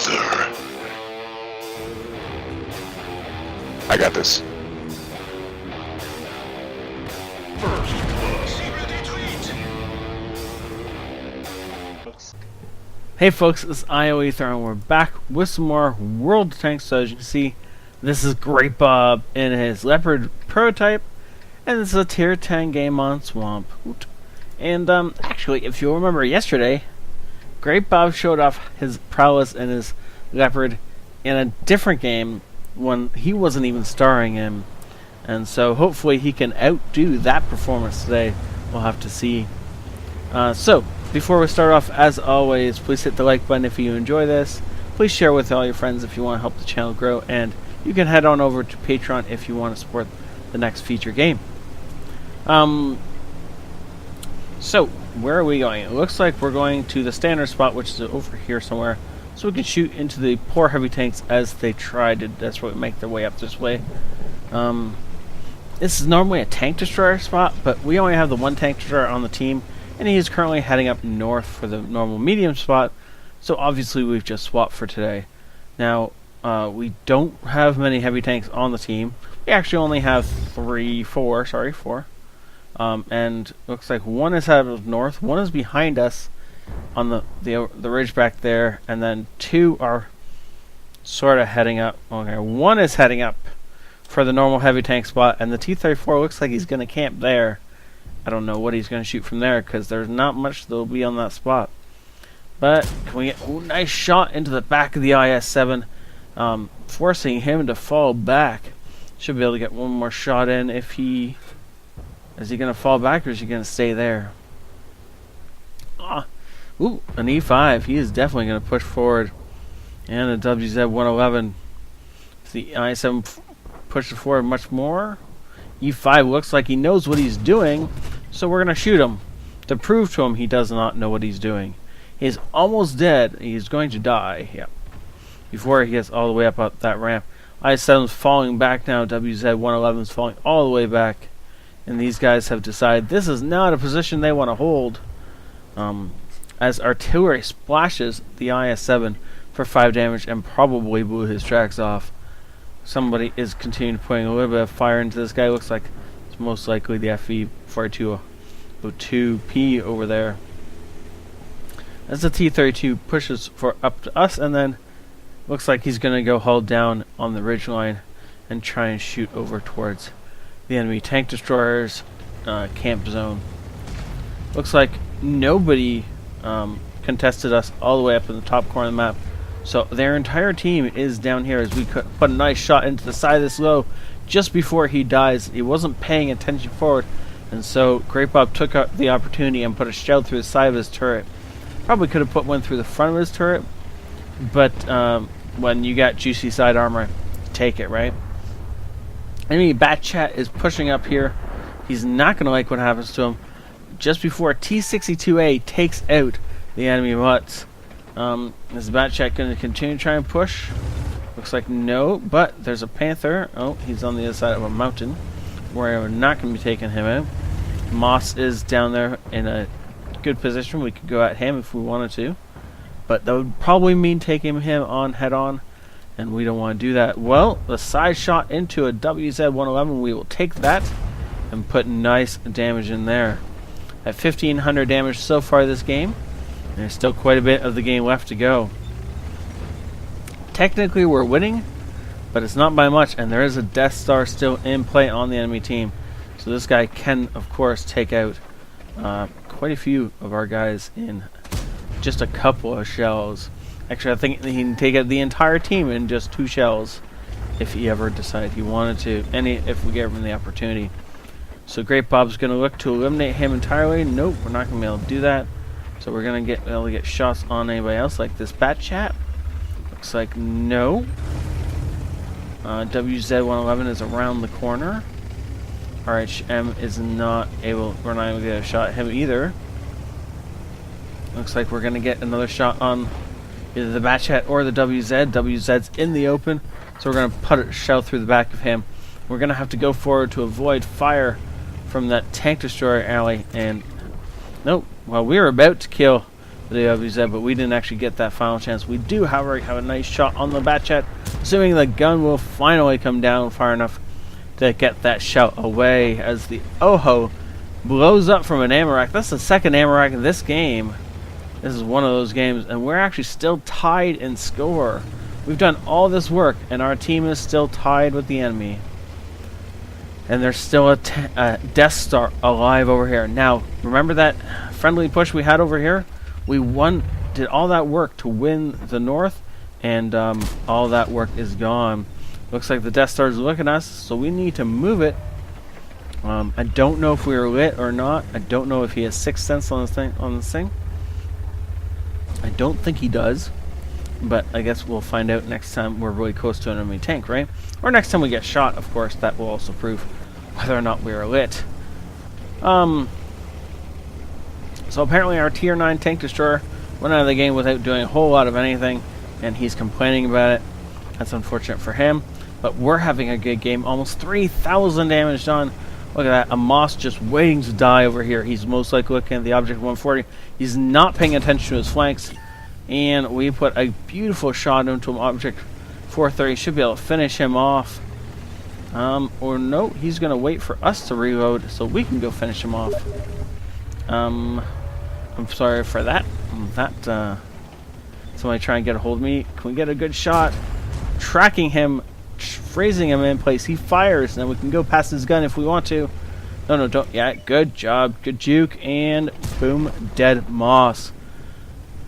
sir. I got this. Hey folks, it's ioEther and we're back with some more World of Tanks. So as you can see, this is Great Bob in his Leopard prototype, and this is a tier 10 game on Swamp. And actually, if you remember yesterday, Great Bob showed off his prowess in his Leopard in a different game when he wasn't even starring in. And so hopefully he can outdo that performance today. We'll have to see. So, before we start off, as always, please hit the like button if you enjoy this. Please share with all your friends if you want to help the channel grow. And you can head on over to Patreon if you want to support the next feature game. So, where are we going? It looks like we're going to the standard spot, which is over here somewhere. So we can shoot into the poor heavy tanks as they try to desperately make their way up this way. This is normally a tank destroyer spot, but we only have the one tank destroyer on the team, and he is currently heading up north for the normal medium spot, so obviously we've just swapped for today. Now, we don't have many heavy tanks on the team. We actually only have four. And looks like one is headed north, one is behind us on the ridge back there, and then two are sort of heading up. Okay, one is heading up for the normal heavy tank spot, and the T-34 looks like he's going to camp there. I don't know what he's going to shoot from there, because there's not much that will be on that spot. But can we get a nice shot into the back of the IS-7, forcing him to fall back. Should be able to get one more shot in if he... Is he going to fall back, or is he going to stay there? Ooh, an E5. He is definitely going to push forward. And a WZ-111. The IS-7 pushes forward much more. E5 looks like he knows what he's doing, so we're going to shoot him to prove to him he does not know what he's doing. He's almost dead. He's going to die. Yep. Before he gets all the way up that ramp. IS-7's falling back now. WZ-111's falling all the way back. And these guys have decided this is not a position they want to hold. As artillery splashes the IS-7 for 5 damage and probably blew his tracks off. Somebody is continuing putting a little bit of fire into this guy. Looks like it's most likely the FV-4202P over there. As the T-32 pushes for up to us, and then looks like he's going to go hull down on the ridge line and try and shoot over towards the enemy tank destroyer's camp zone. Looks like nobody contested us all the way up in the top corner of the map. So their entire team is down here as we put a nice shot into the side of this low just before he dies. He wasn't paying attention forward, and so Great Bob took the opportunity and put a shell through the side of his turret. Probably could have put one through the front of his turret, but when you got juicy side armor, take it, right? Enemy Bat Chat is pushing up here. He's not going to like what happens to him. Just before T-62A takes out the enemy WoTs. Is Bat Chat going to continue to try and push? Looks like no, but there's a Panther. Oh, he's on the other side of a mountain. We're not going to be taking him out. Moss is down there in a good position. We could go at him if we wanted to. But that would probably mean taking him on head on. And we don't want to do that. Well, the side shot into a WZ-111, we will take that and put nice damage in there. At 1,500 damage so far this game. There's still quite a bit of the game left to go. Technically we're winning, but it's not by much, and there is a Death Star still in play on the enemy team. So this guy can, of course, take out quite a few of our guys in just a couple of shells. Actually, I think he can take out the entire team in just 2 shells if he ever decided he wanted to, and if we gave him the opportunity. So Great Bob's going to look to eliminate him entirely. Nope, we're not going to be able to do that. So we're going to be able to get shots on anybody else, like this Bat Chat. Looks like no. WZ-111 is around the corner. RHM is not able, we're not able to get a shot at him either. Looks like we're going to get another shot on either the Bat Chat or the WZ. WZ's in the open, so we're going to put a shell through the back of him. We're going to have to go forward to avoid fire from that tank destroyer alley, and nope. Well, we were about to kill the WZ, but we didn't actually get that final chance. We do, however, have a nice shot on the bat jet, assuming the gun will finally come down far enough to get that shot away as the Oho blows up from an ammo rack. That's the second ammo rack in this game. This is one of those games, and we're actually still tied in score. We've done all this work, and our team is still tied with the enemy. And there's still a Death Star alive over here. Now, remember that friendly push we had over here? We did all that work to win the North, and all that work is gone. Looks like the Death Star is looking at us, so we need to move it. I don't know if we are lit or not. I don't know if he has Sixth Sense on this thing. I don't think he does, but I guess we'll find out next time we're really close to an enemy tank, right? Or next time we get shot, of course. That will also prove whether or not we are lit. So apparently our Tier 9 tank destroyer went out of the game without doing a whole lot of anything, and he's complaining about it. That's unfortunate for him, but we're having a good game. Almost 3,000 damage done. Look at that. A Moss just waiting to die over here. He's most likely looking at the object 140. He's not paying attention to his flanks, and we put a beautiful shot into an object 430. Should be able to finish him off. Or no, he's going to wait for us to reload so we can go finish him off. I'm sorry for that. Somebody try and get a hold of me. Can we get a good shot? Tracking him, freezing him in place. He fires, and we can go past his gun if we want to. No, don't. Yeah, good job. Good juke, and boom, dead Moss.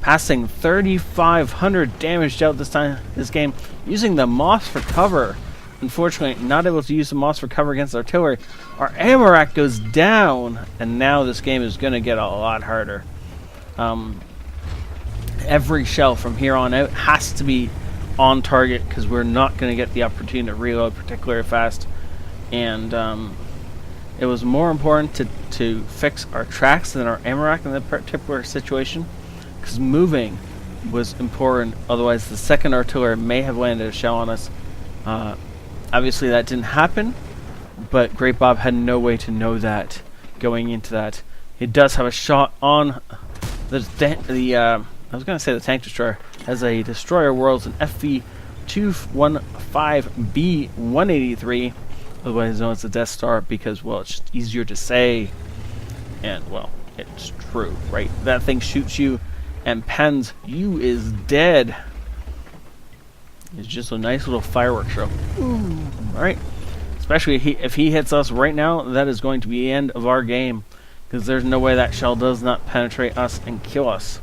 Passing 3,500 damage dealt this game, using the Moss for cover. Unfortunately, not able to use the Moss for cover against artillery. Our ammo rack goes down, and now this game is going to get a lot harder. Every shell from here on out has to be on target, because we're not going to get the opportunity to reload particularly fast. And it was more important to fix our tracks than our ammo rack in that particular situation, because moving was important. Otherwise, the second artillery may have landed a shell on us. Obviously, that didn't happen, but Great Bob had no way to know that going into that. He does have a shot on I was going to say the tank destroyer. As a destroyer world's an FV-215B-183, otherwise known as the Death Star, because, well, it's just easier to say, and, well, it's true, right? That thing shoots you and pens you is dead. It's just a nice little fireworks show. Alright, especially if he hits us right now, that is going to be the end of our game, because there's no way that shell does not penetrate us and kill us.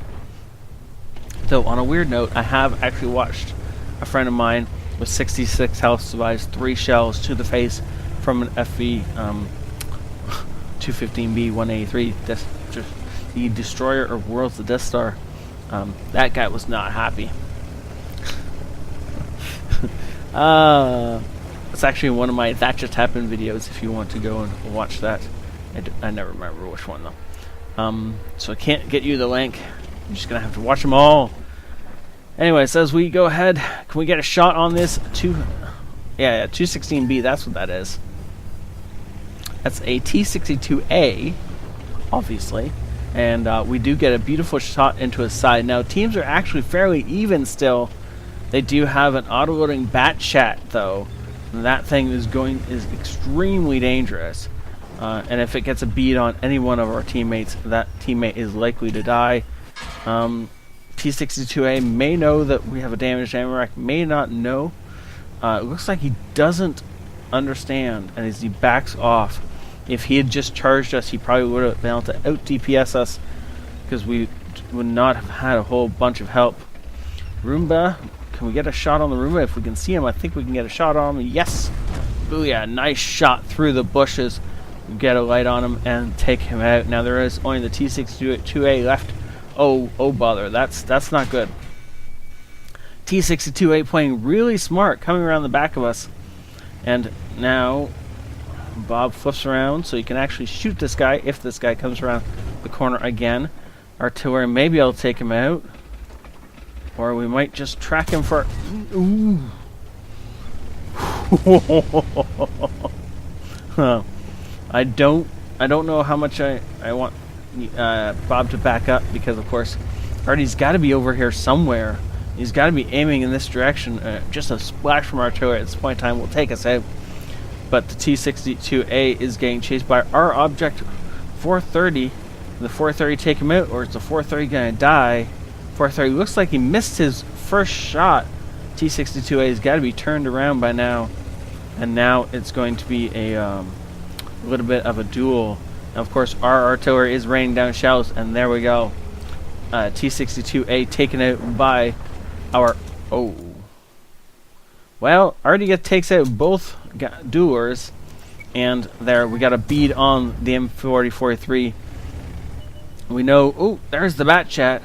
Though, on a weird note, I have actually watched a friend of mine with 66 health survives 3 shells to the face from an FV-215B-183, the destroyer of worlds, the Death Star. That guy was not happy. It's actually one of my That Just Happened videos if you want to go and watch that. I never remember which one, though. So I can't get you the link. I'm just going to have to watch them all. Anyways, as we go ahead, can we get a shot on this? 216B, that's what that is. That's a T-62A, obviously. And we do get a beautiful shot into his side. Now, teams are actually fairly even still. They do have an auto-loading bat chat, though. And that thing is extremely dangerous. And if it gets a bead on any one of our teammates, that teammate is likely to die. T-62A may know that we have a damaged ammo rack, may not know. It looks like he doesn't understand, and as he backs off. If he had just charged us, he probably would have been able to out-DPS us, because we would not have had a whole bunch of help. Roomba, can we get a shot on the Roomba? If we can see him, I think we can get a shot on him. Yes! Booyah, nice shot through the bushes. Get a light on him and take him out. Now there is only the T-62A left. Oh bother, that's not good. T-62A playing really smart, coming around the back of us. And now Bob flips around so you can actually shoot this guy if this guy comes around the corner again. Artillery may be able to take him out. Or we might just track him for... Ooh. I don't know how much I want Bob to back up, because of course Artie's got to be over here somewhere. He's got to be aiming in this direction. Just a splash from artillery at this point in time will take us out. But the T-62A is getting chased by our object 430. The 430 take him out, or is the 430 going to die? 430 looks like he missed his first shot. T-62A has got to be turned around by now. And now it's going to be a little bit of a duel. And of course, our artillery is raining down shells, and there we go. T-62A taken out by our... Oh. Well, Artie takes out both duelers, and there we got a bead on the M4043. We know... Oh, there's the bat chat.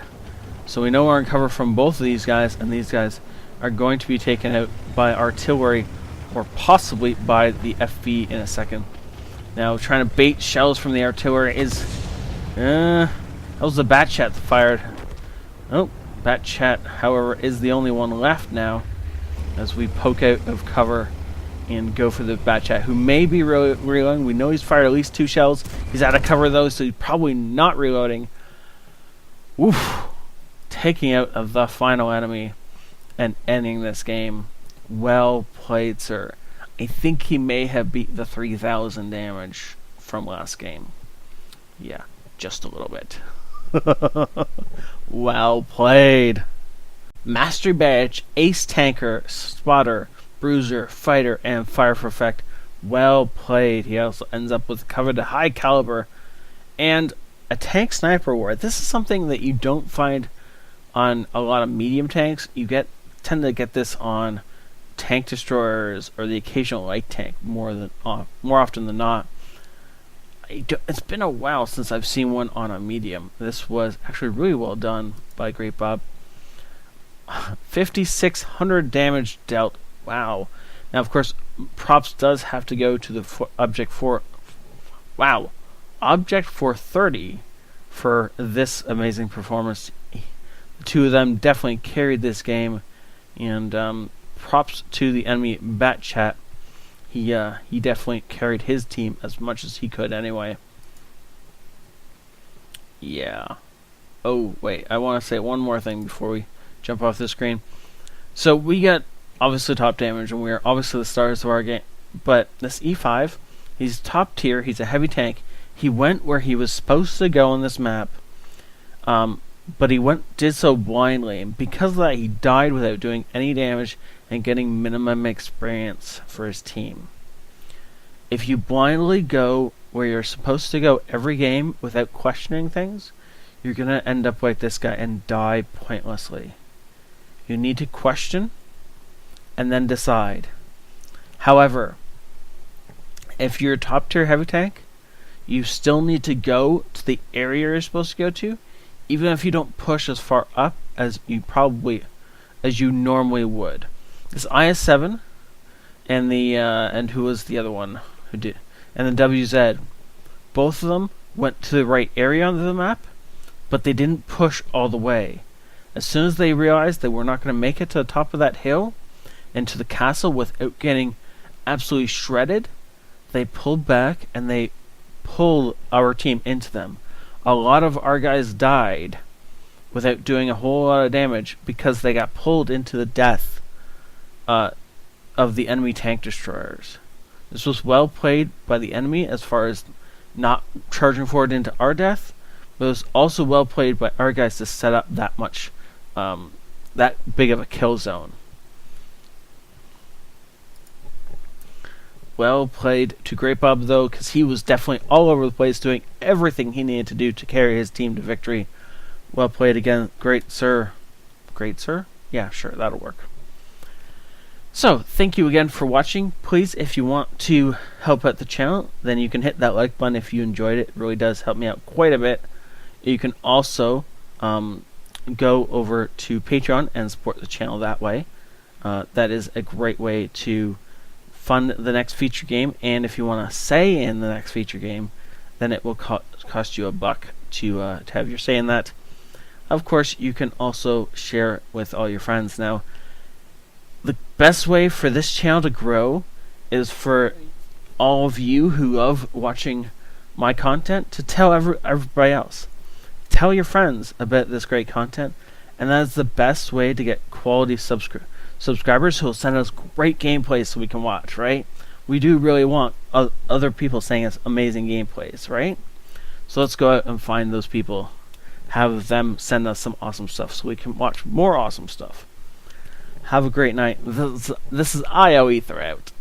So we know we're in cover from both of these guys, and these guys are going to be taken out by artillery, or possibly by the FV in a second. Now, trying to bait shells from the artillery is... that was the bat chat that fired. Oh, bat chat, however, is the only one left now, as we poke out of cover and go for the bat chat, who may be reloading. We know he's fired at least 2 shells. He's out of cover, though, so he's probably not reloading. Oof. Taking out of the final enemy and ending this game. Well played, sir. I think he may have beat the 3,000 damage from last game. Yeah, just a little bit. Well played. Mastery Badge, Ace Tanker, Spotter, Bruiser, Fighter, and Fire for Effect. Well played. He also ends up with cover to high caliber and a tank sniper award. This is something that you don't find on a lot of medium tanks. You tend to get this on tank destroyers or the occasional light tank more often than not. It's been a while since I've seen one on a medium. This was actually really well done by Great Bob. 5,600 damage dealt. Wow. Now, of course, props does have to go to the Object 4. Wow. Object 430 for this amazing performance. The two of them definitely carried this game. And props to the enemy bat chat. He definitely carried his team as much as he could anyway. Yeah. Oh, wait. I want to say one more thing before we jump off the screen. So we got obviously top damage, and we are obviously the stars of our game. But this E5, he's top tier. He's a heavy tank. He went where he was supposed to go on this map. But he did so blindly, and because of that, he died without doing any damage and getting minimum experience for his team. If you blindly go where you're supposed to go every game without questioning things, you're going to end up like this guy and die pointlessly. You need to question and then decide. However, if you're a top tier heavy tank, you still need to go to the area you're supposed to go to, even if you don't push as far up as you normally would. This IS-7 and and who was the other one who did, and the WZ, both of them went to the right area on the map, but they didn't push all the way. As soon as they realized they were not going to make it to the top of that hill and to the castle without getting absolutely shredded, they pulled back and they pulled our team into them. A lot of our guys died without doing a whole lot of damage because they got pulled into the death of the enemy tank destroyers. This was well played by the enemy as far as not charging forward into our death, but it was also well played by our guys to set up that much, that big of a kill zone. Well played to Great Bob, though, because he was definitely all over the place doing everything he needed to do to carry his team to victory. Well played again. Great, sir. Great, sir? Yeah, sure, that'll work. So, thank you again for watching. Please, if you want to help out the channel, then you can hit that like button if you enjoyed it. It really does help me out quite a bit. You can also go over to Patreon and support the channel that way. That is a great way to fund the next feature game, and if you want to say in the next feature game, then it will cost you $1 to have your say in that. Of course, you can also share with all your friends. Now, the best way for this channel to grow is for all of you who love watching my content to tell everybody else. tell your friends about this great content, and that is the best way to get quality subscribers who will send us great gameplays so we can watch, right? We do really want other people saying us amazing gameplays, right? So let's go out and find those people. Have them send us some awesome stuff so we can watch more awesome stuff. Have a great night. This is ioEther out.